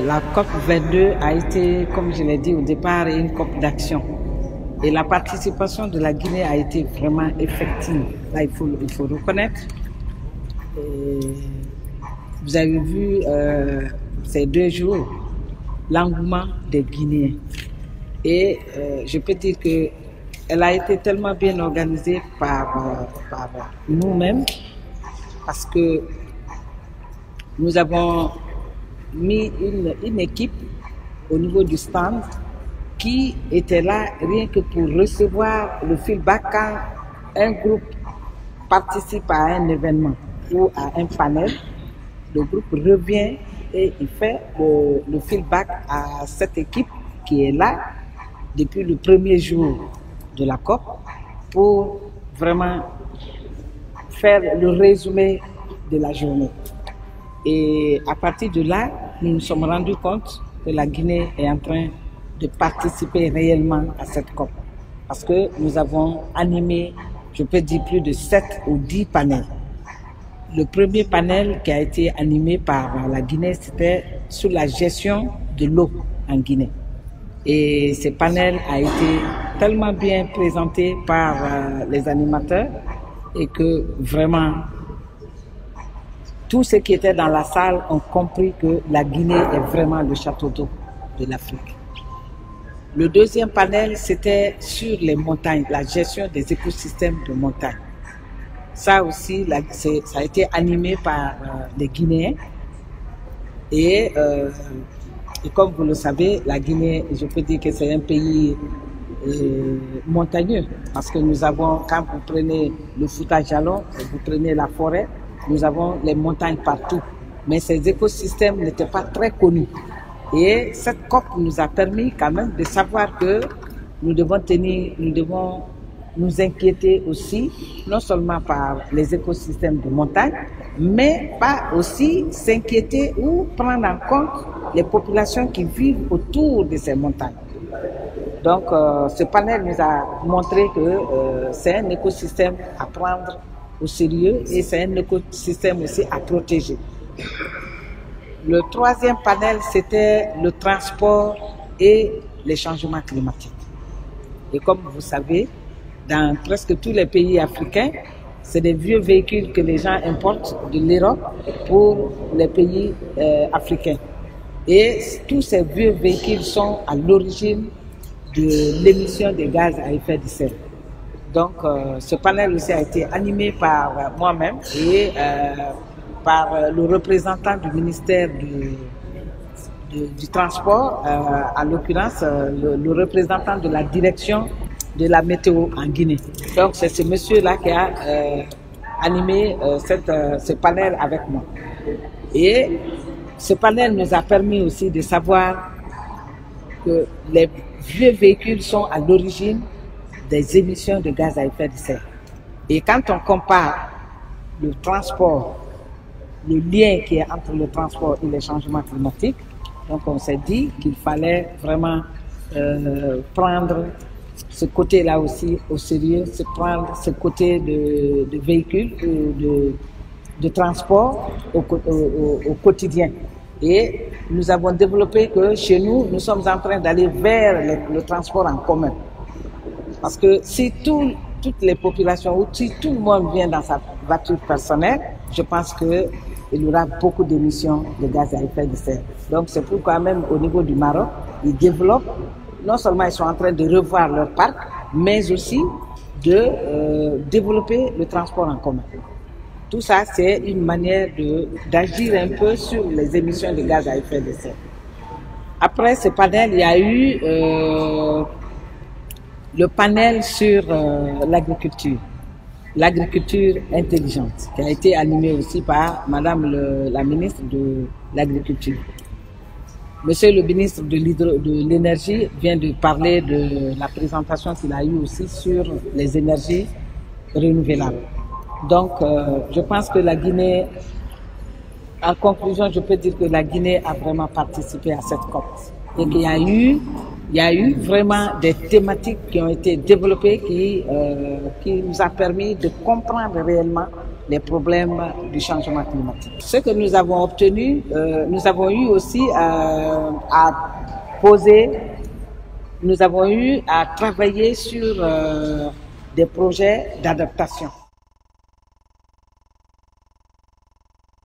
La COP22 a été, comme je l'ai dit au départ, une COP d'action. Et la participation de la Guinée a été vraiment effective. Là, il faut reconnaître. Et vous avez vu ces 2 jours l'engouement des Guinéens. Et je peux dire qu'elle a été tellement bien organisée par nous-mêmes, parce que nous avons mis une équipe au niveau du stand qui était là rien que pour recevoir le feedback quand un groupe participe à un événement ou à un panel. Le groupe revient et il fait le feedback à cette équipe qui est là depuis le premier jour de la COP pour vraiment faire le résumé de la journée. Et à partir de là, nous nous sommes rendus compte que la Guinée est en train de participer réellement à cette COP. Parce que nous avons animé, je peux dire, plus de 7 ou 10 panels. Le premier panel qui a été animé par la Guinée, c'était sur la gestion de l'eau en Guinée. Et ce panel a été tellement bien présenté par les animateurs et que vraiment tous ceux qui étaient dans la salle ont compris que la Guinée est vraiment le château d'eau de l'Afrique. Le deuxième panel, c'était sur les montagnes, la gestion des écosystèmes de montagne. Ça aussi, ça a été animé par les Guinéens. Et comme vous le savez, la Guinée, je peux dire que c'est un pays montagneux. Parce que nous avons, quand vous prenez le Fouta Djallon, vous prenez la forêt, nous avons les montagnes partout. Mais ces écosystèmes n'étaient pas très connus. Et cette COP nous a permis quand même de savoir que nous devons nous inquiéter aussi, non seulement par les écosystèmes de montagne, mais pas aussi s'inquiéter ou prendre en compte les populations qui vivent autour de ces montagnes. Donc, ce panel nous a montré que c'est un écosystème à prendre au sérieux et c'est un écosystème aussi à protéger. Le troisième panel, c'était le transport et les changements climatiques. Et comme vous savez, dans presque tous les pays africains, c'est des vieux véhicules que les gens importent de l'Europe pour les pays africains. Et tous ces vieux véhicules sont à l'origine de l'émission des gaz à effet de serre. Donc, ce panel aussi a été animé par moi-même et par le représentant du ministère du Transport, en l'occurrence le représentant de la direction de la météo en Guinée. Donc, c'est ce monsieur-là qui a animé ce panel avec moi. Et ce panel nous a permis aussi de savoir que les vieux véhicules sont à l'origine des émissions de gaz à effet de serre. Et quand on compare le transport, le lien qui est entre le transport et les changements climatiques, donc on s'est dit qu'il fallait vraiment prendre ce côté-là aussi au sérieux, prendre ce côté de véhicules, de transport au quotidien. Et nous avons développé que chez nous, nous sommes en train d'aller vers le transport en commun. Parce que si toutes les populations, ou si tout le monde vient dans sa voiture personnelle, je pense qu'il y aura beaucoup d'émissions de gaz à effet de serre. Donc c'est pourquoi même au niveau du Maroc, ils développent, non seulement ils sont en train de revoir leur parc, mais aussi de développer le transport en commun. Tout ça, c'est une manière d'agir un peu sur les émissions de gaz à effet de serre. Après ce panel, il y a eu le panel sur l'agriculture intelligente, qui a été animé aussi par Madame la ministre de l'Agriculture. Monsieur le ministre de l'Énergie vient de parler de la présentation qu'il a eue aussi sur les énergies renouvelables. Donc, je pense que la Guinée, en conclusion, je peux dire que la Guinée a vraiment participé à cette COP. Et qu'il y a eu vraiment des thématiques qui ont été développées qui nous a permis de comprendre réellement les problèmes du changement climatique. Ce que nous avons obtenu, nous avons eu aussi à poser, nous avons eu à travailler sur des projets d'adaptation.